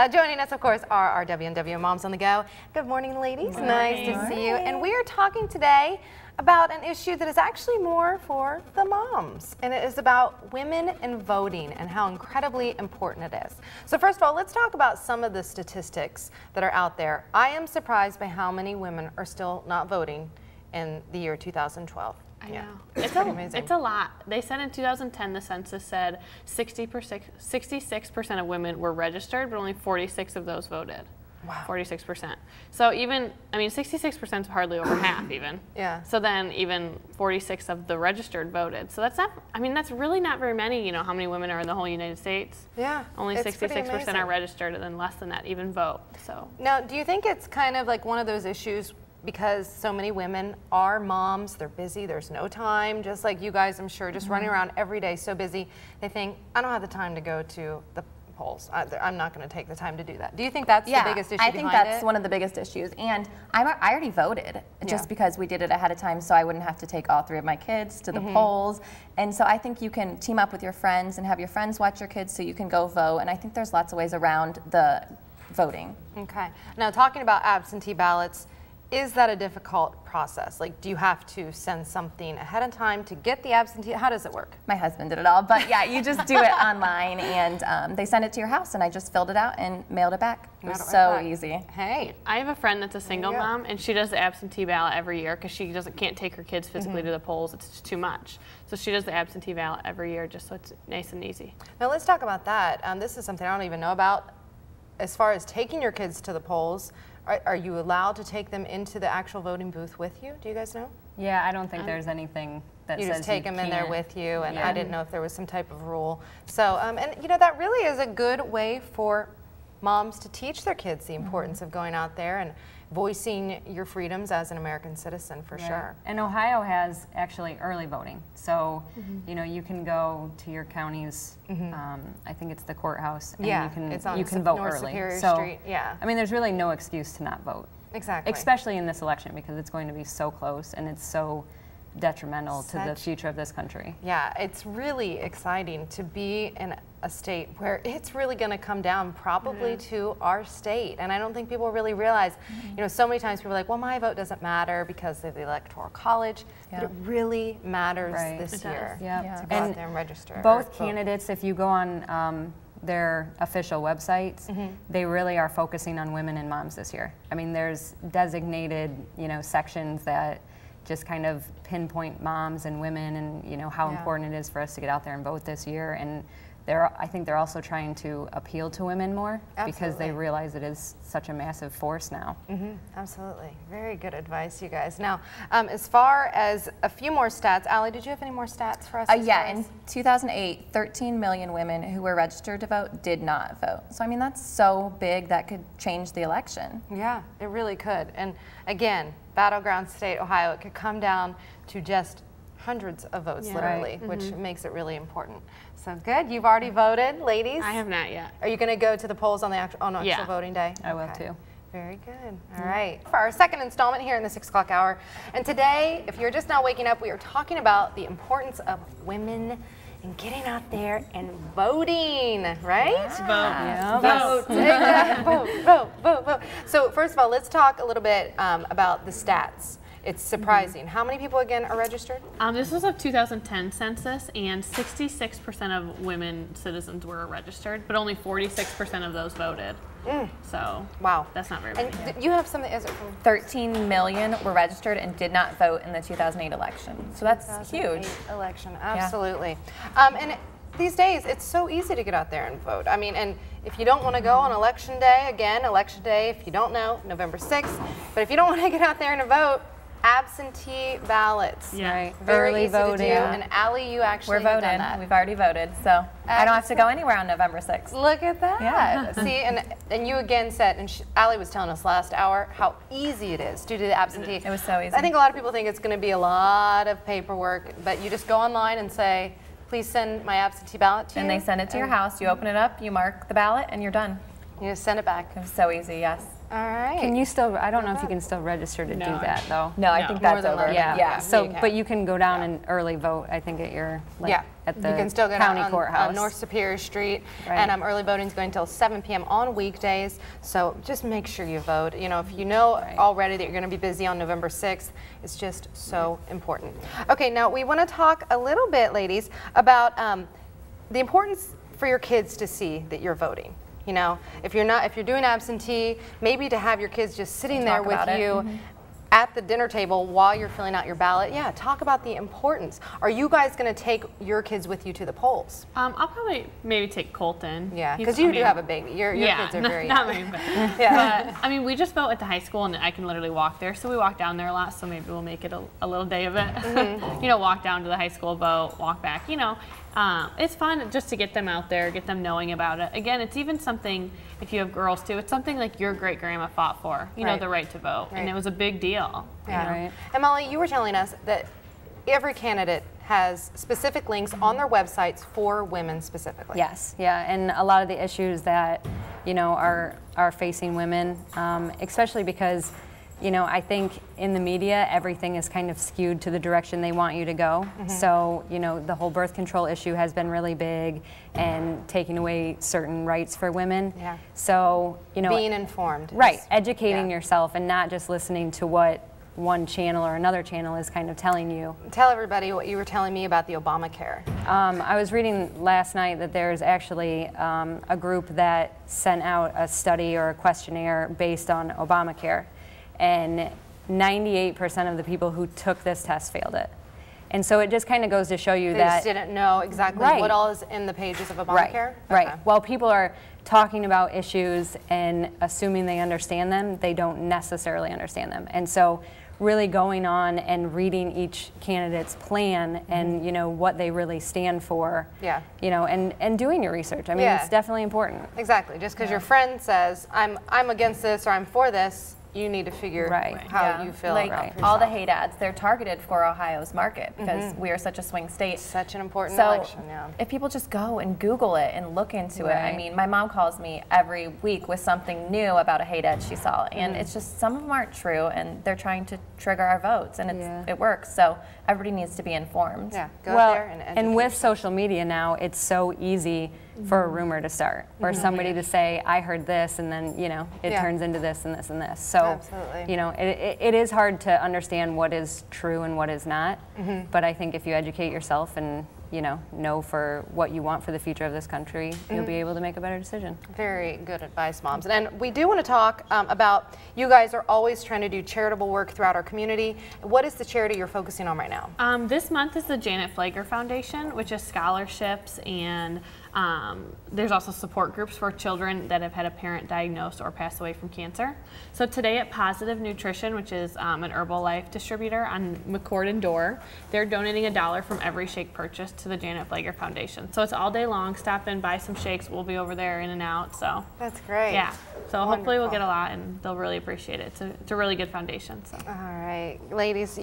Joining us, of course, are our WNWO Moms on the Go. Good morning, ladies. Good nice to see you. And we are talking today about an issue that is actually more for the moms, and it is about women and voting and how incredibly important it is. So first of all, let's talk about some of the statistics that are out there. I am surprised by how many women are still not voting in the year 2012. I know. It's a lot. They said in 2010, the census said 66% of women were registered, but only 46 of those voted. Wow. 46%. So even, 66% is hardly over half even. Yeah. So then even 46 of the registered voted. So that's not, that's really not very many, you know, how many women are in the whole United States. Yeah. Only 66% are registered, and then less than that even vote, so. Now, do you think it's kind of like one of those issues because so many women are moms, they're busy, there's no time, just like you guys, I'm sure, just running around every day, so busy, they think, I don't have the time to go to the polls. I'm not going to take the time to do that. Do you think that's the biggest issue? I think that's one of the biggest issues. And I already voted just because we did it ahead of time, so I wouldn't have to take all 3 of my kids to the polls. And so I think you can team up with your friends and have your friends watch your kids so you can go vote. And I think there's lots of ways around the voting. Okay. Now, talking about absentee ballots, is that a difficult process? Like, do you have to send something ahead of time to get the absentee? How does it work? My husband did it all, but yeah, you just do it online, and they send it to your house, and I just filled it out and mailed it back. It was so easy. Hey, I have a friend that's a single mom, and she does the absentee ballot every year because she can't take her kids physically to the polls. It's just too much. So she does the absentee ballot every year just so it's nice and easy. Now let's talk about that. This is something I don't even know about. As far as taking your kids to the polls, are you allowed to take them into the actual voting booth with you? Do you guys know? Yeah, I don't think there's anything that says you just take them in there with you, and Yeah. I didn't know if there was some type of rule. So, and you know, that really is a good way for moms to teach their kids the importance of going out there and voicing your freedoms as an American citizen, for sure. And Ohio has actually early voting. So, you know, you can go to your county's, I think it's the courthouse, and you can vote North early. Superior So, Street. Yeah. I mean, there's really no excuse to not vote. Exactly. Especially in this election, because it's going to be so close and it's so detrimental to the future of this country. Yeah, it's really exciting to be in a state where it's really going to come down probably to our state. And I don't think people really realize, you know, so many times people are like, well, my vote doesn't matter because of the Electoral College, but it really matters this year to go out there and register. Both candidates, if you go on their official websites, they really are focusing on women and moms this year. I mean, there's designated, you know, sections that just kind of pinpoint moms and women and, you know, how important it is for us to get out there and vote this year. And I think they're also trying to appeal to women more because they realize it is such a massive force now. Absolutely. Very good advice, you guys. Now, as far as a few more stats, Allie, did you have any more stats for us? Yeah, in 2008, 13 million women who were registered to vote did not vote. So, I mean, that's so big that could change the election. Yeah, it really could. And again, battleground state, Ohio, it could come down to just hundreds of votes, literally, which makes it really important. So good. You've already voted, ladies? I have not yet. Are you going to go to the polls on the actual voting day? I will too. Very good. All right. For our second installment here in the 6 o'clock hour. And today, if you're just now waking up, we are talking about the importance of women and getting out there and voting, right? Vote. So first of all, let's talk a little bit about the stats. It's surprising. How many people, again, are registered? This was a 2010 census, and 66% of women citizens were registered, but only 46% of those voted. So, wow, that's not very many. And you have something, is it from 13 million were registered and did not vote in the 2008 election. So that's huge. Election, absolutely. And these days, it's so easy to get out there and vote. I mean, and if you don't want to go on election day, again, election day, if you don't know, November 6th, but if you don't want to get out there and vote, absentee ballots. Yeah. Very Early easy voting. to do. And Allie, you actually We're voting. done that. We've already voted, so I don't have to go anywhere on November 6th. Look at that. Yeah. See, and you again said, and Allie was telling us last hour how easy it is due to the absentee. It was so easy. I think a lot of people think it's going to be a lot of paperwork, but you just go online and say, please send my absentee ballot to you. And they send it to your house. You open it up, you mark the ballot, and you're done. You just send it back. It was so easy, yes. All right. Can you still, I don't know if you can still register to do that though. No, I think that's over. Yeah. So, but you can go down and early vote, I think, at your, at the you can still go county down courthouse. on North Superior Street, Right. and early voting is going until 7 p.m. on weekdays, so just make sure you vote. You know, if you know already that you're going to be busy on November 6th, it's just so important. Okay, now we want to talk a little bit, ladies, about the importance for your kids to see that you're voting. You know, if you're doing absentee, maybe to have your kids just sitting there with you at the dinner table while you're filling out your ballot. Yeah, talk about the importance. Are you guys going to take your kids with you to the polls? I'll probably maybe take Colton. Yeah, because you do have a baby. Your kids are very not young. me, but I mean, we just vote at the high school, and I can literally walk there. So we walk down there a lot. So maybe we'll make it a little day of it. You know, walk down to the high school, vote, walk back. You know. It's fun just to get them out there, get them knowing about it. Again, it's even something, if you have girls too, it's something like your great-grandma fought for, you know, the right to vote. And it was a big deal. Yeah. You know? Right. And Molly, you were telling us that every candidate has specific links on their websites for women specifically. Yes, yeah, and a lot of the issues that, you know, are facing women, especially because, you know, I think in the media, everything is kind of skewed to the direction they want you to go. So, you know, the whole birth control issue has been really big and taking away certain rights for women. Yeah. So, you know. Being informed. Right, educating yourself and not just listening to what one channel or another channel is kind of telling you. Tell everybody what you were telling me about the Obamacare. I was reading last night that there's actually a group that sent out a study or a questionnaire based on Obamacare. And 98% of the people who took this test failed it. And so it just kind of goes to show you They that just didn't know exactly what all is in the pages of Obamacare? Right. While people are talking about issues and assuming they understand them, they don't necessarily understand them. And so really going on and reading each candidate's plan and, you know, what they really stand for, you know, and doing your research. I mean, it's definitely important. Exactly. Just because your friend says, I'm against this or I'm for this, you need to figure how you feel like about yourself. all the hate ads, they're targeted for Ohio's market because we are such a swing state. Such an important election, if people just go and Google it and look into it, I mean, my mom calls me every week with something new about a hate ad she saw, and it's just, some of them aren't true, and they're trying to trigger our votes, and it works, so everybody needs to be informed. Yeah, go out there and educate and with yourself. social media now, it's so easy for a rumor to start, or somebody to say, I heard this, and then, you know, it turns into this and this and this. So, you know, it is hard to understand what is true and what is not, but I think if you educate yourself and, you know for what you want for the future of this country, you'll be able to make a better decision. Very good advice, moms. And we do want to talk about, you guys are always trying to do charitable work throughout our community. What is the charity you're focusing on right now? This month is the Janet Flagler Foundation, which is scholarships, and there's also support groups for children that have had a parent diagnosed or passed away from cancer. So today at Positive Nutrition, which is an Herbalife distributor on McCord and Dorr, they're donating $1 from every shake purchase to the Janet Flagler Foundation. So it's all day long. Stop in, buy some shakes. We'll be over there in and out. So that's great. Yeah. So hopefully we'll get a lot, and they'll really appreciate it. It's a really good foundation. So. All right, ladies.